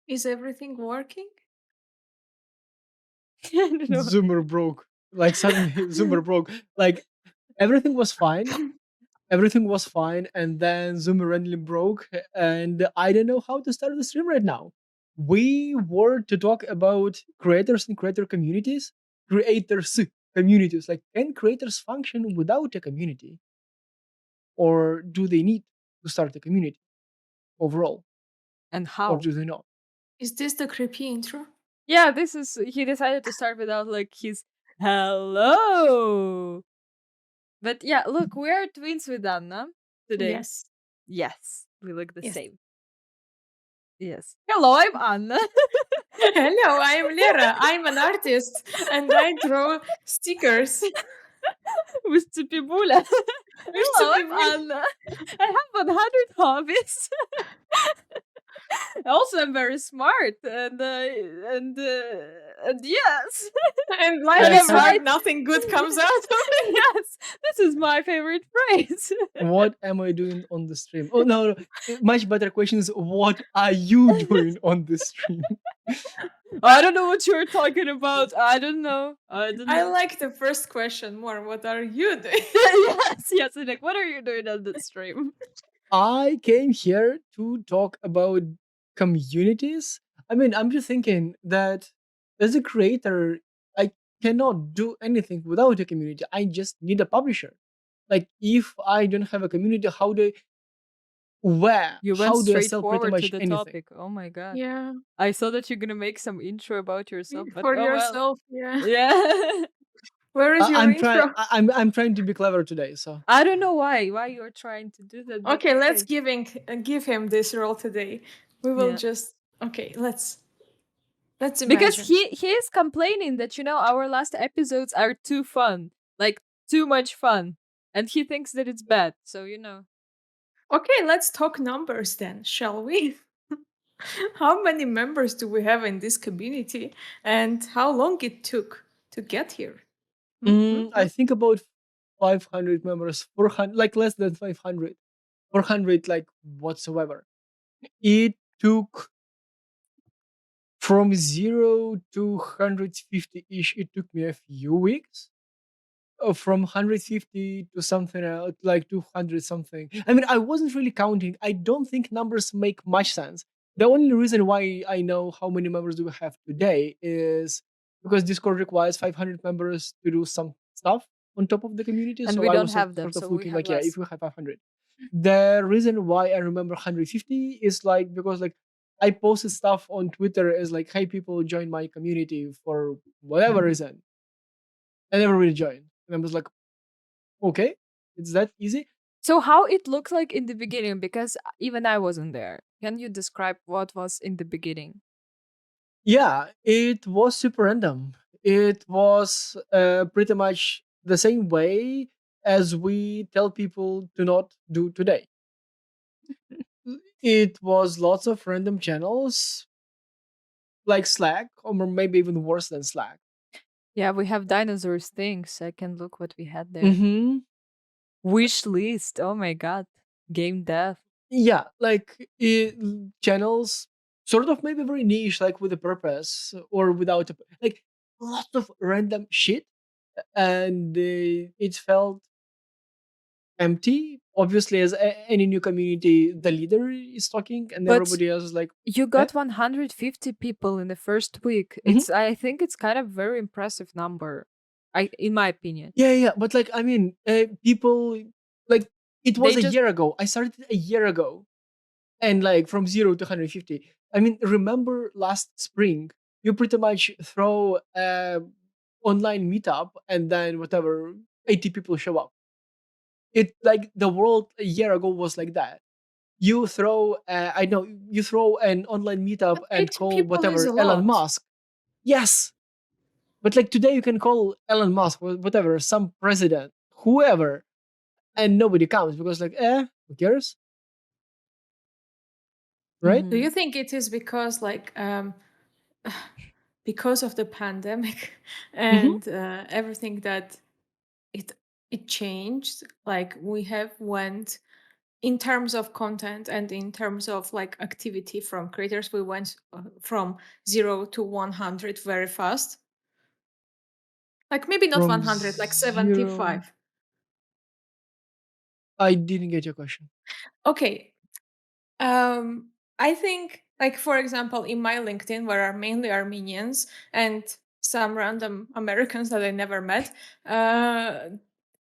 Is everything working? I don't know. Zoomer broke. Like suddenly Zoomer broke. Like everything was fine. Everything was fine, and then Zoomer randomly broke, and I don't know how to start the stream right now. We were to talk about creators and creator communities. Creators communities. Like, can creators function without a community? Or do they need to start a community overall? And Or how? do they not? Is this the creepy intro? Yeah, this is. He decided to start without like his hello. But yeah, look, we're twins with Anna today. Yes. Yes, we look the Yes. same. Yes. Hello, I'm Anna. Hello, I'm Lera. I'm an artist and I draw stickers. With Tsupibula. Hello, With I'm Anna. I have 100 hobbies. Also, I'm very smart, and yes, and life and I is I'm have hard, right. nothing good comes out of it. Yes, this is my favorite phrase. what am I doing on the stream? Oh no, no. Much better question is what are you doing on the stream? I don't know what you're talking about. I don't know. I don't I know. like the first question more. What are you doing? Yes, Nick. What are you doing on the stream? I came here to talk about communities. I mean, I'm just thinking that as a creator, I cannot do anything without a community. I just need a publisher. Like, if I don't have a community, You went how do I straight sell pretty forward to much the anything? topic. Oh my god. Yeah, I thought that you're gonna make some intro about yourself, but for oh well. yourself. Yeah. Yeah. Where is your intro? I'm trying to be clever today. So I don't know why you're trying to do that, but Okay, let's okay. give him this role today. We will Yeah. just okay. Let's Because imagine. he is complaining that our last episodes are too fun. Like too much fun. And he thinks that it's bad. So. Okay, let's talk numbers then, shall we? How many members do we have in this community, and how long it took to get here? I think about 500 members, 400, like less than 500, 400, like whatsoever. It took from 0 to 150 ish. It took me a few weeks. From 150 to something else, like 200 something. I mean, I wasn't really counting. I don't think numbers make much sense. The only reason why I know how many members do we have today is because Discord requires 500 members to do some stuff on top of the community. And So we I don't was have them, sort of so we looking have like, yeah, if less. we have 500. The reason why I remember 150 is like because like I posted stuff on Twitter as like, hey, people join my community for whatever reason. I never really joined. And I was like, okay, it's that easy. So how it looked like in the beginning, because even I wasn't there. Can you describe what was in the beginning? Yeah, it was super random. It was pretty much the same way as we tell people to not do today. It was lots of random channels like Slack, or maybe even worse than Slack. Yeah, we have dinosaurs things. I can look what we had there. Hmm. Wish list. Oh my god. Game dev. Yeah, like channels, sort of maybe very niche, like with a purpose or without a, like lots of random shit, and it felt empty. Obviously, as any new community, the leader is talking, and But everybody else is like, you eh? got 150 people in the first week. Mhm. I think it's kind of very impressive number. In my opinion. Yeah, yeah. But like, I mean, people like it was They a just year ago. I started a year ago, and like from 0 to 150. I mean, remember last spring, you pretty much throw a online meetup, and then whatever 80 people show up. It like the world a year ago was like that. You throw, I know, you throw an online meetup But and 80 call people is whatever a Elon lot. Musk. Yes, but like today you can call Elon Musk, whatever, some president, whoever, and nobody comes because like, who cares, right? Do you Mhm. think it is because because of the pandemic Hmm. and everything that it it changed? Like we have went in terms of content and in terms of like activity from creators, we went from 0 to 100 very fast. Like maybe not From 100, like zero, 75. I didn't get your question. Okay. I think, like, for example, in my LinkedIn, where are mainly Armenians and some random Americans that I never met, uh,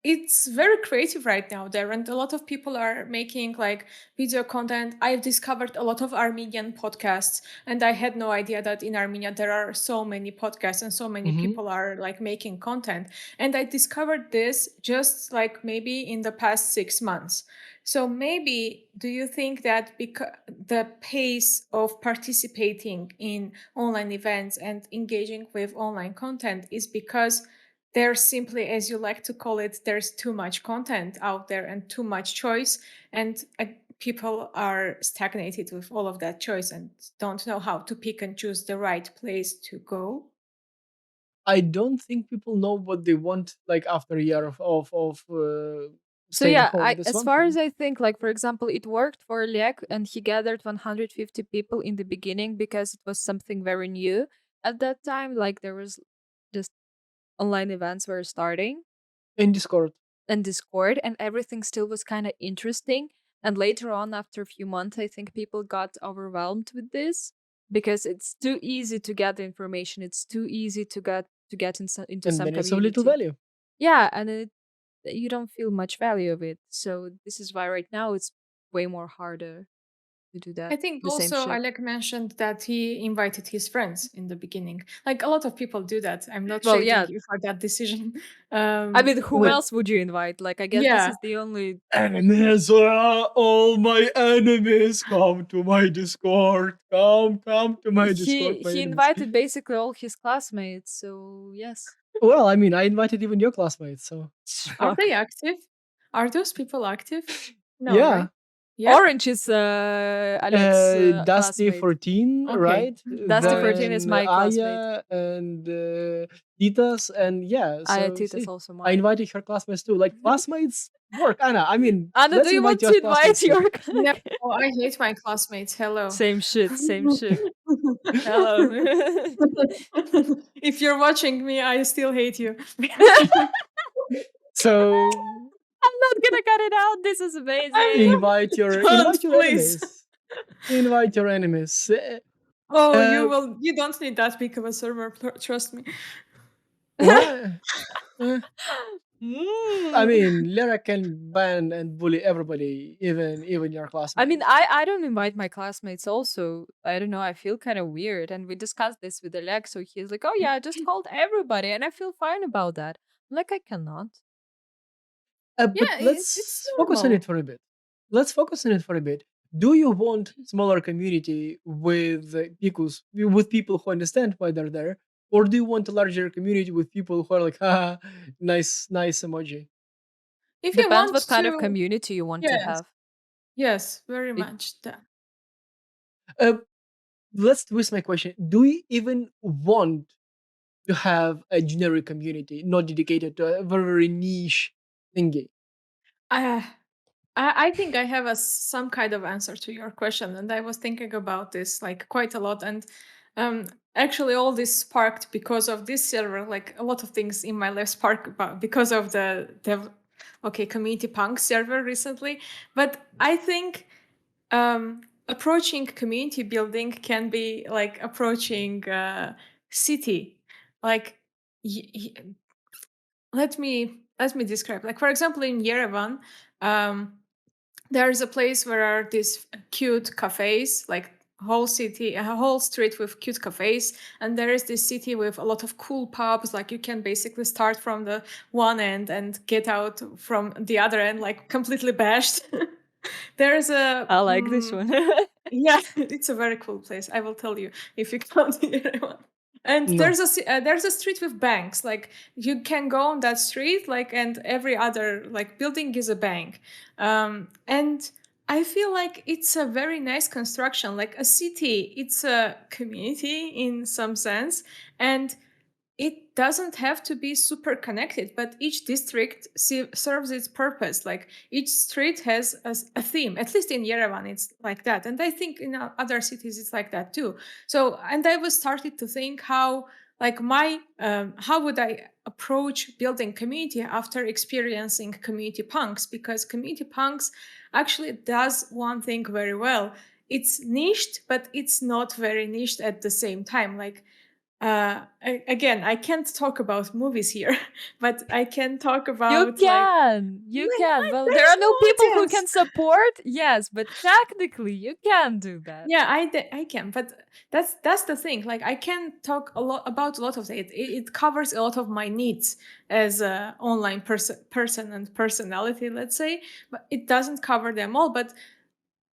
it's very creative right now there, and a lot of people are making like video content. I've discovered a lot of Armenian podcasts, and I had no idea that in Armenia there are so many podcasts and so many Hmm. people are like making content. And I discovered this just like maybe in the past 6 months. So maybe do you think that because the pace of participating in online events and engaging with online content is because there's simply, as you like to call it, there's too much content out there and too much choice, and people are stagnated with all of that choice and don't know how to pick and choose the right place to go? I don't think people know what they want like after a year of So staying yeah, home. I That's as one far as thing. I think, like for example, it worked for Lek and he gathered 150 people in the beginning because it was something very new at that time. Like there was just online events were starting In Discord. and Discord, and everything still was kind of interesting. And later on, after a few months, I think people got overwhelmed with this because it's too easy to get the information. It's too easy into And some then it's of little community. value. Yeah, and you don't feel much value of it. So this is why right now it's way more harder to do I that. think The same also shit. Alec mentioned that he invited his friends in the beginning. Like a lot of people do that. I'm not Well, shading yeah. you for that decision. I mean, who Wait, else would you invite? Like, I guess this Yeah. is the only. enemies, all my enemies, come to my Discord. Come to my Discord, my He enemies. invited basically all his classmates. So yes. Well, I mean, I invited even your classmates, so Are they Fuck. active? Are those people active? No, yeah. right? Yeah. Orange is Alex's Dusty classmate. 14, Okay. right? Dusty All right. 14 is Then my classmate. Aya and Titas, and yeah. So Ayatit is see, also I mine. invited her classmates too. Like classmates work, Anna. I mean, Anna, do let's you invite want your to invite classmates too. your. No, I hate my classmates. Hello. Same shit, same shit. Hello. If you're watching me, I still hate you. So I'm not gonna cut it out. This is I'm amazing. not. Don't, invite your please. enemies. Invite your enemies. Oh, you Uh, will. You don't need that big of a server. Trust me. what? Uh, I Mm. mean, Lyra can ban and bully everybody, even your I mean, classmates. I don't invite my classmates also. I don't know, I feel kind of weird. And we discussed this with Alex, so he's like, oh yeah, I just called everybody and I feel fine about that. I'm like, I cannot. But Yeah, it's let's focus on it normal. for a bit. Let's focus on it for a bit. Do you want smaller community with people who understand why they're there, or do you want a larger community with people who are like, haha, nice emoji? If you Depends want what kind of to, community you want to yes, have. yes, very It, much. That. Uh, let's twist my question. Do you even want to have a generic community, not dedicated to a very niche thingy? Uh, I think I have some kind of answer to your question, and I was thinking about this like quite a lot. And actually, all this sparked because of this server. Like a lot of things in my life spark about because of the community punk server recently. But I think approaching community building can be like approaching city. Like y- y- let me describe. Like for example, in Yerevan. There's a place where are these cute cafes, like whole city, a whole street with cute cafes, and there is this city with a lot of cool pubs. Like you can basically start from the one end and get out from the other end, like completely bashed. There's a I like this one. yeah, it's a very cool place. I will tell you if you come to Yerevan. And No. there's a street with banks. Like you can go on that street, like, and every other like building is a bank. And I feel like it's a very nice construction. Like a city, it's a community in some sense, and it doesn't have to be super connected, but each district serves its purpose. Like each street has a theme. At least in Yerevan, it's like that, and I think in other cities it's like that too. So, and I was started to think how, like, my how would I approach building community after experiencing community punks, because community punks actually does one thing very well. It's niched, but it's not very niched at the same time. Like, again, I can't talk about movies here, but I can talk You about, like, can. You can. Well, there there's are no no people who audience. can support. Yes, but technically you can do that. Yeah, I can, but that's the thing. Like, I can talk a lot about a lot of it. It covers a lot of my needs as a online person and personality, let's say, but it doesn't cover them all. But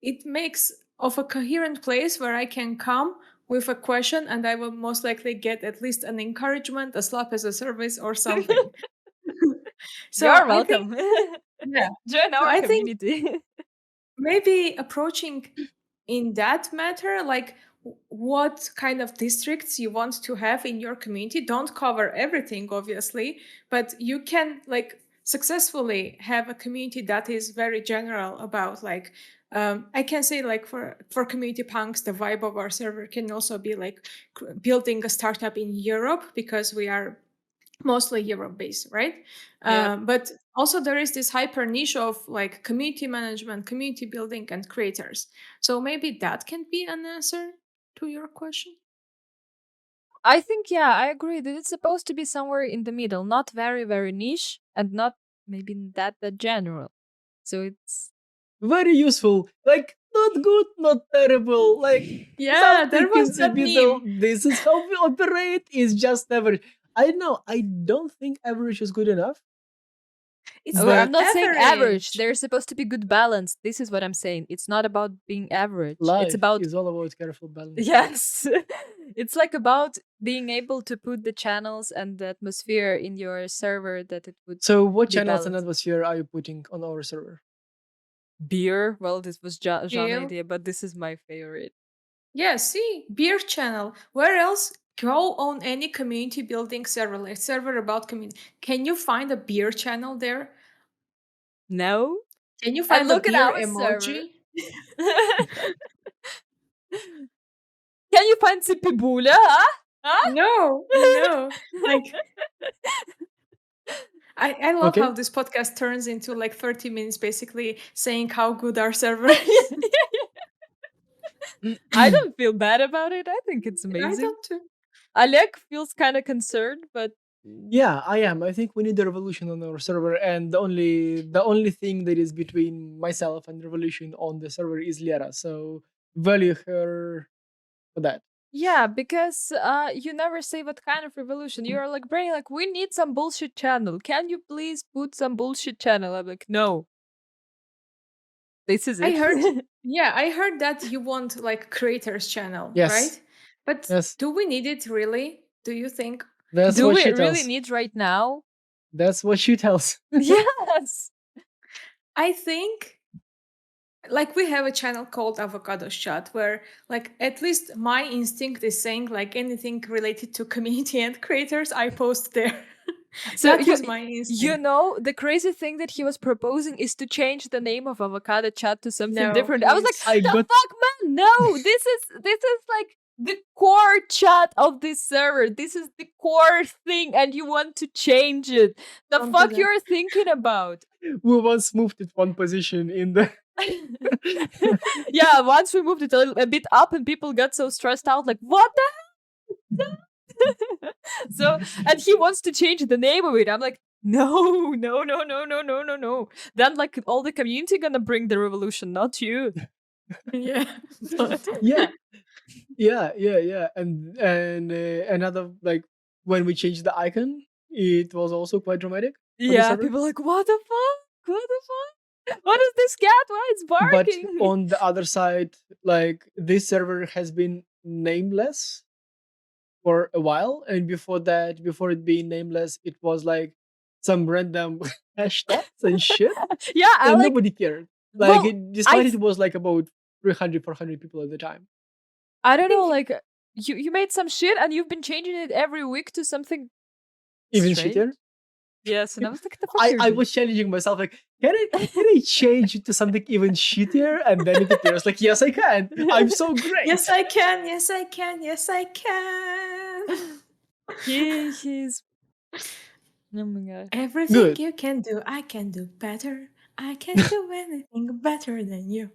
it makes of a coherent place where I can come with a question and I will most likely get at least an encouragement, a slap as a service, or something. So You're I think, welcome. yeah. Join So our I think community. maybe approaching in that matter, like, what kind of districts you want to have in your community. Don't cover everything, obviously, but you can, like, successfully have a community that is very general about, like, I can say, like, for community punks, the vibe of our server can also be like building a startup in Europe, because we are mostly Europe based, right? Yep. But also there is this hyper niche of, like, community management, community building, and creators. So maybe that can be an answer to your question. I think, yeah, I agree that it's supposed to be somewhere in the middle, not very, very niche and not maybe that general. So it's Very useful. Like, not good, not terrible. Like, Yeah, something there was in the that middle. meme. This is how we operate. Is just average. I know. I don't think average is good enough. It's well, not I'm But not saying average. average. There's supposed to be good balance. This is what I'm saying. It's not about being average. It's life about is all about careful balancing. yes. It's like about being able to put the channels and the atmosphere in your server that it would So, what be channels and balanced. atmosphere are you putting on our server? Beer, well, this was Jean Jill? idea, but this is my favorite. Yeah, see, beer channel. Where else? Go on any community building server, like server about community. Can you find a beer channel there? No? Can you And find a look at beer our server. emoji? Can you find Sipibula, huh? Huh? No, no. Like, I love how Okay. this podcast turns into like 30 minutes basically saying how good our server is. I don't feel bad about it. I think it's I amazing. don't too. Alek feels kind of concerned, but Yeah, I am. I think we need a revolution on our server, and the only thing that is between myself and revolution on the server is Liara. So value her for that. yeah, because you never say what kind of revolution. You're like, brain, like, we need some bullshit channel. Can you please put some bullshit channel? I'm like, no, this is I it. heard, yeah, I heard that you want like creators channel, Yes, right? But yes, do we need it really? Do you think? that's Do what we she really tells. need right now? That's what she tells. Yes. I think, like, we have a channel called Avocado Chat where, like, at least my instinct is saying, like, anything related to community and creators I post there. So That is my you instinct. know the crazy thing that he was proposing is to change the name of Avocado Chat to something No, different. I was like, please. I the got fuck, man, no, this is like the core chat of this server. This is the core thing, and you want to change it. The Don't do fuck that. you're thinking about? we once moved it one position in the. Yeah, once we moved it a bit up and people got so stressed out, like, what the so, and he wants to change the name of it. I'm like, no, no, no, no, no, no, no, no. Then, like, all the community gonna bring the revolution, not you. Yeah, but Yeah, yeah, and another, like, when we changed the icon, it was also quite dramatic on the Yeah, server. people are like, what the fuck? What the fuck? What is this cat? Why it's But barking? on the other side, like, this server has been nameless for a while, and before that, before it being nameless, it was like some random hashtags and shit, Yeah, I and like. nobody cared. Like, Well, I despite it was like about 300, 400 people at the time. I I don't know. think, Like, You made some shit and you've been changing it every week to something Even strange. shittier. Yes, and I was like, "The fuck you're I doing?" was challenging myself, like, can I change it to something even shittier? And then it appears like, yes, I can. I'm so Yes, great. I can. Yes, I can. Yes, I can. He's oh my god. Everything Good. you can do, I can do better. I can do anything better than you.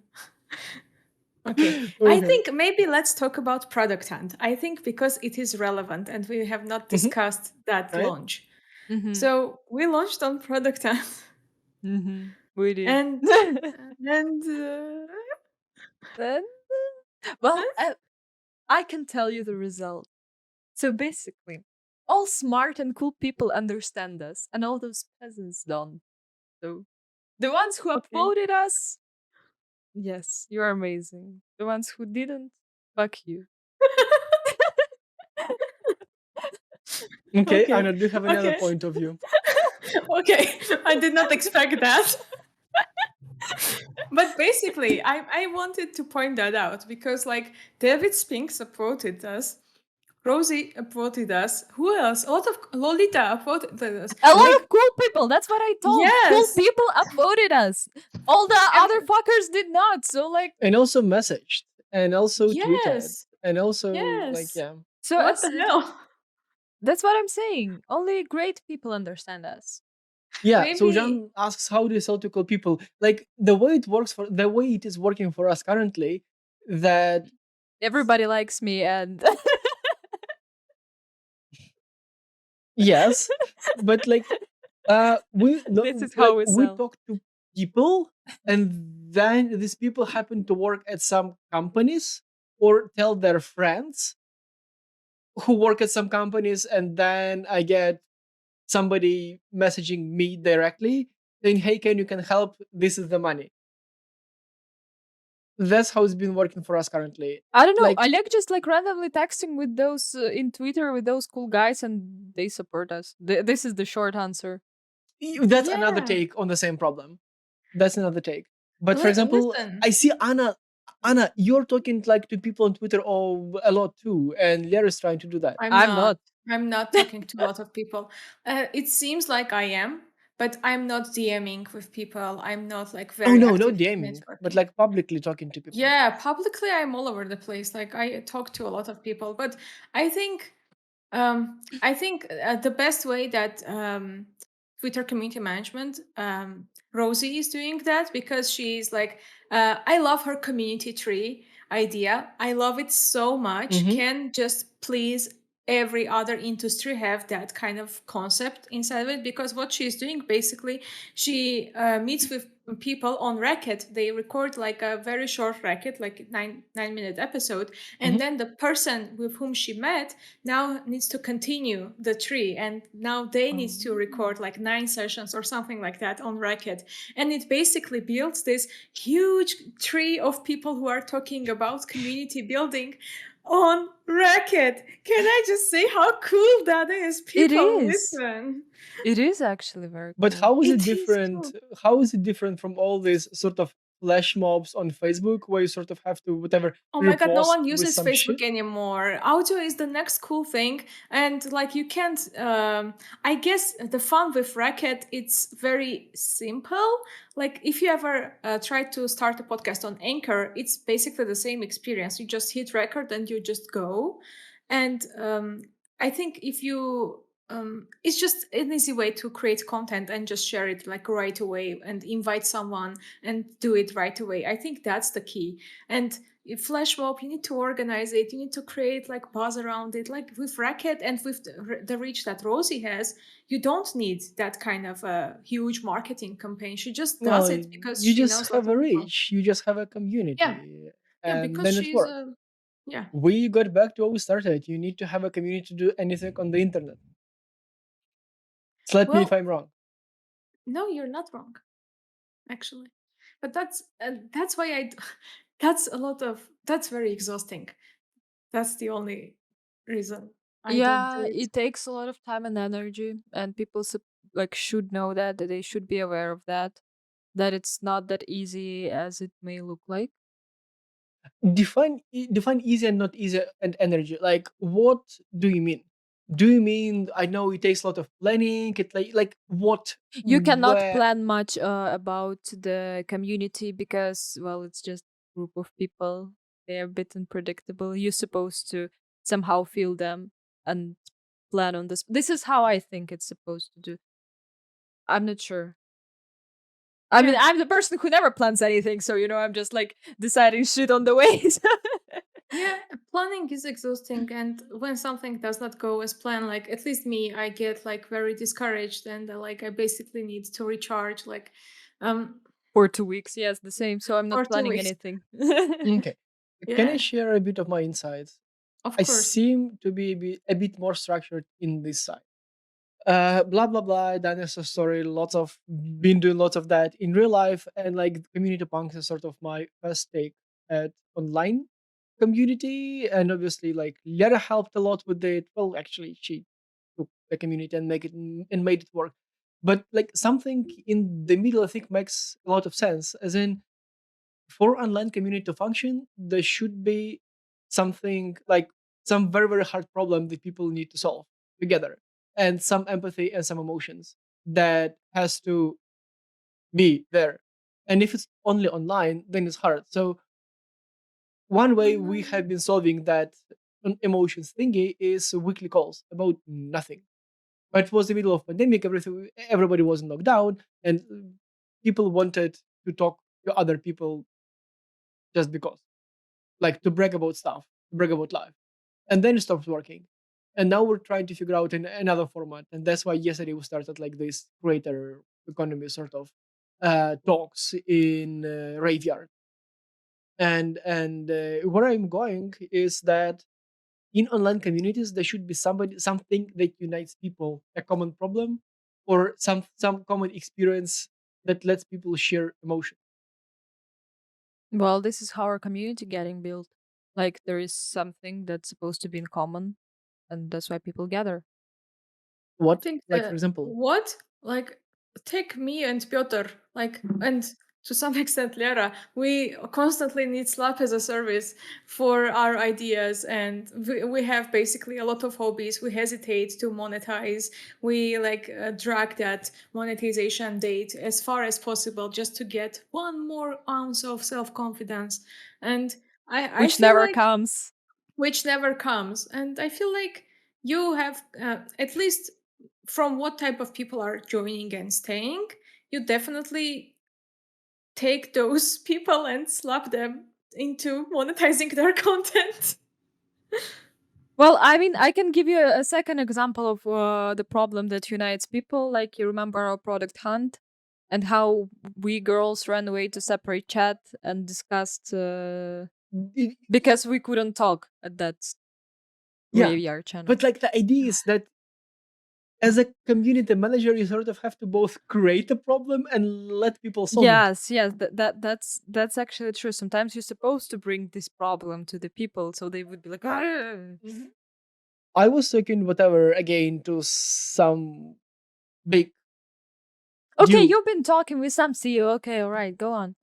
Okay, I Okay. think maybe let's talk about Product Hunt. I think because it is relevant and we have not Mhm. discussed that Right? launch. Mhm. So we launched on Product Hunt, Mhm. We did. and and Then, well, I can tell you the result. So basically, all smart and cool people understand us, and all those peasants don't. So the ones who okay, upvoted us, yes, you are amazing. The ones who didn't, fuck you. Okay, okay, Anna, do you have another okay, point of view? okay. I did not expect that. But basically, I wanted to point that out because like David Spink supported us, Rosie upvoted us. Who else? A lot of Lolita upvoted us. A lot Like of cool people. That's what I told. Cool yes, people upvoted us. All the other and fuckers did not. So like, And also messaged, and also tweeted, yes, and also like, yes. yeah. so What the as hell? that's what I'm saying. Only great people understand us. Yeah, so Maybe John asks, how do you sell to cool people? Like the way it works for the way it is working for us currently, that Everybody likes me, and yes, but like we this is how like we we sell. talk to people, and then these people happen to work at some companies or tell their friends who work at some companies, and then I get somebody messaging me directly saying, hey, can you can help, this is the money. That's how it's been working for us currently. I don't know. Like I like just like randomly texting with those in Twitter with those cool guys, and they support us. This is the short answer. that's another yeah. take on the same problem. That's another take. But for example, Listen, I see Anna, you're talking like to people on Twitter a lot too, and Larry's trying to do that. I'm I'm not. not. I'm not talking to a lot of people. It seems like I am, but I'm not DMing with people. I'm not like Oh very no, not active DMing, but networking. like publicly talking to people. Yeah, publicly I'm all over the place. Like I talk to a lot of people, but I think the best way that Twitter community management, Rosie is doing that because she's like, I love her community tree idea. I love it so much. Hmm. Can just please every other industry have that kind of concept inside of it? Because what she's doing basically, she meets with people on Racket. They record like a very short Racket, like 9 minute episode, and Hmm. then the person with whom she met now needs to continue the tree, and now they need to record like 9 sessions or something like that on Racket, and it basically builds this huge tree of people who are talking about community building on Racket. Can I just say how cool that is? It People is. listen. It is actually very But cool. how is it It is different? cool. How is it different from all these sort of flash mobs on Facebook where you sort of have to whatever Oh my god, no repost one with uses some shit? Facebook anymore. Audio is the next cool thing. And like you can't I guess the fun with Racket, it's very simple. Like if you ever try to start a podcast on Anchor, it's basically the same experience. You just hit record and you just go. And I think if you it's just an easy way to create content and just share it like right away and invite someone and do it right away. I think that's the key. And in flash mob, you need to organize it. You need to create like buzz around it. Like with Racket and with the reach that Rosie has, you don't need that kind of a huge marketing campaign. She just does Well, it because you she just knows a lot have a of people. reach, you just have a Yeah, community, yeah, and because then it she's works. a yeah. We got back to where we started. You need to have a community to do anything on the internet. Slap me if Well, I'm wrong. no, you're not wrong, actually. But that's why that's a lot of that's very exhausting. That's the only reason I don't do Yeah, it. it takes a lot of time and energy, and people like should know that they should be aware of that. That it's not that easy as it may look like. Define easy and not easy and energy. Like, what do you mean? Do you mean, I know it takes a lot of planning? It like what? You cannot Where? plan much about the community because, well, it's just a group of people. They're a bit unpredictable. You're supposed to somehow feel them and plan on this. This is how I think it's supposed to do. I'm not sure. I mean, Yeah. I'm the person who never plans anything, so I'm just like deciding shit on the way. Yeah, planning is exhausting, and when something does not go as planned, like at least me, I get like very discouraged, and like I basically need to recharge, like um For 2 weeks, yes, the same. So I'm for not two planning weeks. anything. Okay. Can I Yeah, share a bit of my insights? of I course. seem to be a bit more structured in this side. Blah blah blah. Dinosaur story. Lots of been doing lots of that in real life, and like community punks is sort of my first take at online community, and obviously like Lera helped a lot with it. Well, actually, she took the community and make it and made it work. But like something in the middle, I think makes a lot of sense. As in, for online community to function, there should be something like some very, very hard problem that people need to solve together, and some empathy and some emotions that has to be there. And if it's only online, then it's hard. So one way we have Mhm. been solving that emotions thingy is weekly calls about nothing. But it was the middle of pandemic, everybody was in lockdown, and people wanted to talk to other people just because, like to brag about stuff, to brag about life. And then it stopped working. And now we're trying to figure out another format. And that's why yesterday we started like this creator economy sort of talks in Raveyard. And where I'm going is that in online communities there should be something that unites people, a common problem, or some common experience that lets people share emotion. Well, this is how our community getting built. Like there is something that's supposed to be in common, and that's why people gather. I What, think like for example? what like take me and Piotr, like, and to some extent Lera, we constantly need Slack as a service for our ideas, and we have basically a lot of hobbies. We hesitate to monetize. We like drag that monetization date as far as possible just to get one more ounce of self confidence, and I Which feel never like comes. which never comes. And I feel like you have, at least from what type of people are joining and staying, you definitely take those people and slap them into monetizing their content. Well, I mean, I can give you a second example of the problem that unites people. Like, you remember our product hunt and how we girls ran away to separate chat and discussed It- because we couldn't talk at that yeah, graveyard but channel. like the idea is that as a community manager, you sort of have to both create a problem and let people solve it. Yes, yes, that's actually true. Sometimes you're supposed to bring this problem to the people, so they would be like, "Ah." Mhm. I was talking whatever again to some big Okay, dude. you've been talking with some CEO. Okay, all right, go on.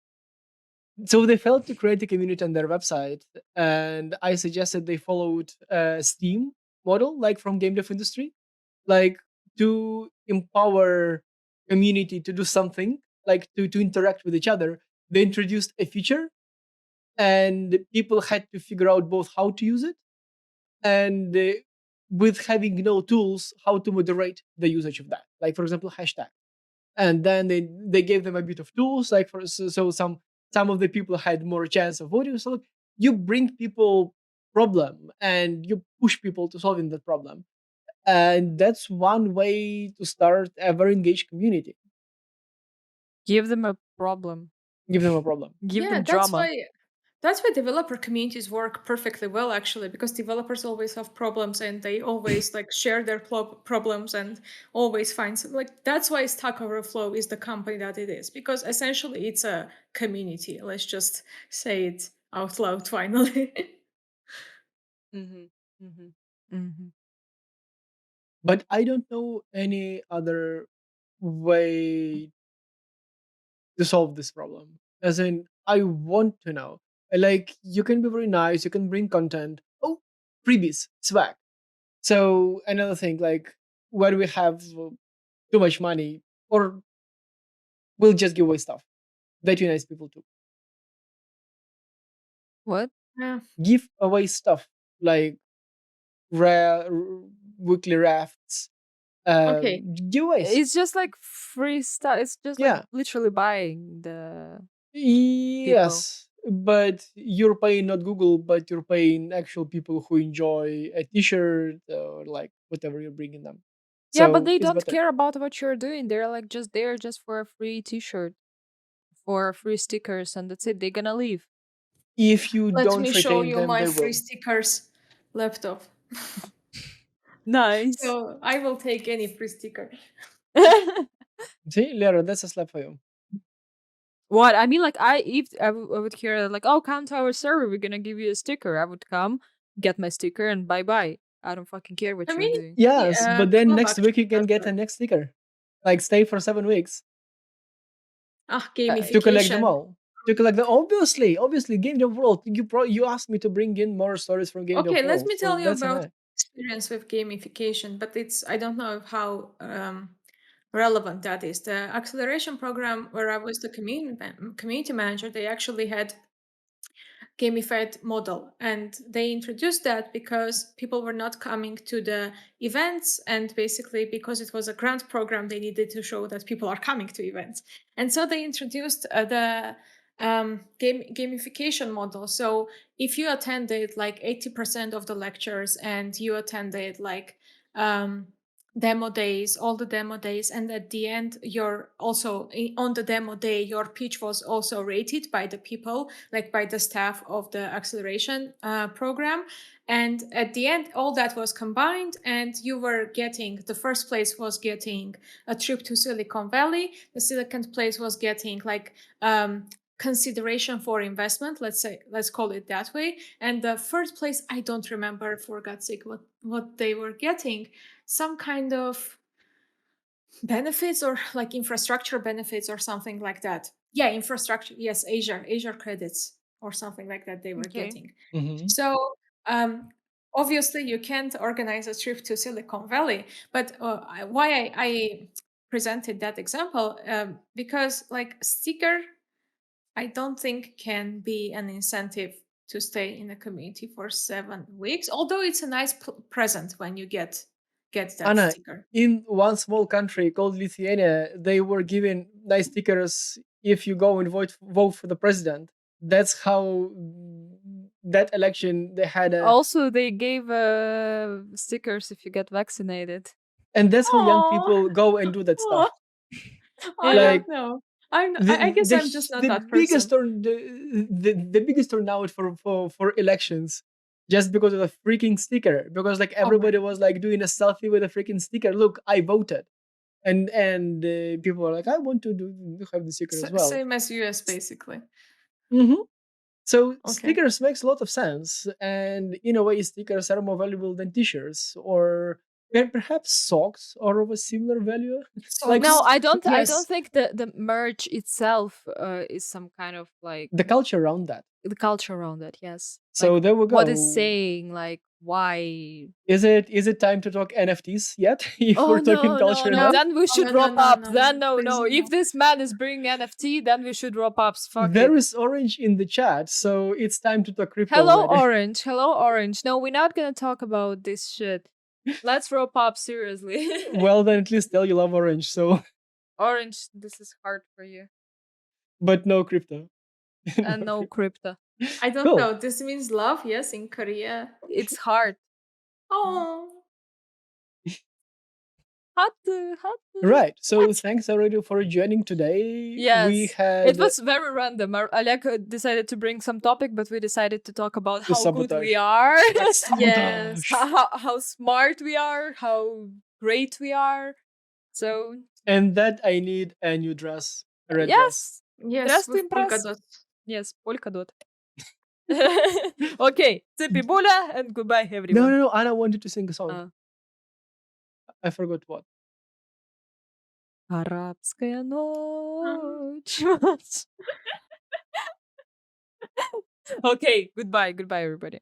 So they failed to create a community on their website, and I suggested they followed a Steam model, like from game dev industry, like to empower community to do something, like to interact with each other. They introduced a feature, and people had to figure out both how to use it and with having no tools, how to moderate the usage of that. Like for example, hashtag. And then they gave them a bit of tools, like so some of the people had more chance of voting. So look, you bring people problem and you push people to solving that problem, and that's one way to start a very engaged community. Give them a problem. Give them a problem. Give Yeah, them drama. that's why developer communities work perfectly well, actually, because developers always have problems and they always like share their problems and always find some, like that's why Stack Overflow is the company that it is, because essentially it's a community. Let's just say it out loud finally. Mm-hmm. Mm-hmm. Mm-hmm. But I don't know any other way to solve this problem. As in, I want to know. Like you can be very nice, you can bring content. Oh, freebies, swag. So another thing, like when we have too much money, or we'll just give away stuff. That unites people too. What? Yeah. Give away stuff like rare weekly rafts. Okay. Giveaways. It's just like free stuff. It's just like Yeah. literally buying the people. Yes, but you're paying not Google, but you're paying actual people who enjoy a T-shirt or like whatever you're bringing them. Yeah, but So they it's don't better care about what you're doing. They're like just there just for a free t-shirt, for free stickers, and that's it. They're gonna leave. if you Let don't me show retain you them, my they free will. stickers laptop. Nice. So I will take any free sticker. See, Lera, that's a slap for you. What I mean, like if I would hear like, oh, come to our server, we're gonna give you a sticker. I would come, get my sticker, and bye bye. I don't fucking care I what you're mean, doing. Yes, but then Club next week you actually can does get that. a next sticker. Like stay for 7 weeks to collect them Gamification. all. To collect them, obviously, Game Dev World. You asked me to bring in more stories from Game Dev Okay, let World, me so tell you that's an about eye. experience with gamification, but I don't know how relevant that is. The acceleration program where I was the community manager, they actually had gamified model, and they introduced that because people were not coming to the events, and basically because it was a grant program they needed to show that people are coming to events, and so they introduced the gamification model. So if you attended like 80% of the lectures and you attended like um, demo days, all the demo days, and at the end you're also on the demo day your pitch was also rated by the people, like by the staff of the acceleration program, and at the end all that was combined, and you were getting, the first place was getting a trip to Silicon Valley, the second place was getting like consideration for investment, let's call it that way, and the first place, I don't remember, for God's sake, what they were getting, some kind of benefits or like infrastructure benefits or something like that. Yeah, infrastructure. Yes, Asia credits or something like that they were Okay. getting. Hmm. So um, obviously you can't organize a trip to Silicon Valley. But why I presented that example, because like sticker, I don't think can be an incentive to stay in a community for 7 weeks. Although it's a nice present when you get that Anna, sticker. in one small country called Lithuania, they were giving nice stickers if you go and vote for the president. That's how that election they had a, Also, they gave stickers if you get vaccinated. and that's how young Oh, people go and do that stuff. I Yeah. Like don't know. I guess I'm just not the that person. biggest the biggest turnout for elections just because of the freaking sticker, because like Oh my everybody was like doing a selfie with a freaking sticker, look, I voted. And people are like, I want to have the sticker as well. Same as US basically. Hmm. So Okay. stickers makes a lot of sense, and in a way stickers are more valuable than t-shirts, or perhaps socks are of a similar value. Like No, Socks. I don't Yes. think the merch itself is some kind of like the culture around that. the culture around it. Yes, like So there we what is go. saying, like why. Is it time to talk NFTs yet? If Oh we're talking no, no, culture no! now, No. Then we Oh, should no, no, wrap no, up. no, Then no. no, Please no. If no. this man is bringing NFT, then we should wrap up. Fuck there it. is orange in the chat, so it's time to talk crypto Hello, already. Orange. Hello, Orange. No, we're not gonna talk about this shit. Let's wrap up seriously. Well, then at least tell you love orange. So, Orange, this is hard for you. but no crypto. And No no crypto. crypto. I don't Cool. know. This means love, yes, in Korea. It's hard. Oh. Hot. Right. So What? thanks already for joining today. We Yes. It had was very random. Alek decided to bring some topic, but we decided to talk about the how good we sabotage. are, Like Yes. sabotage. how smart we are, how great we are. So, And that I need a new dress, a red dress. yes, Yes, dress to with polka impress. dots. Yes, polka dot. Okay, Tsipi Bula, and goodbye, No, everyone. no, no. Anna wanted to sing a song. Uh, I forgot what. Арабская Mhm. ночь. Okay, goodbye, goodbye, everybody.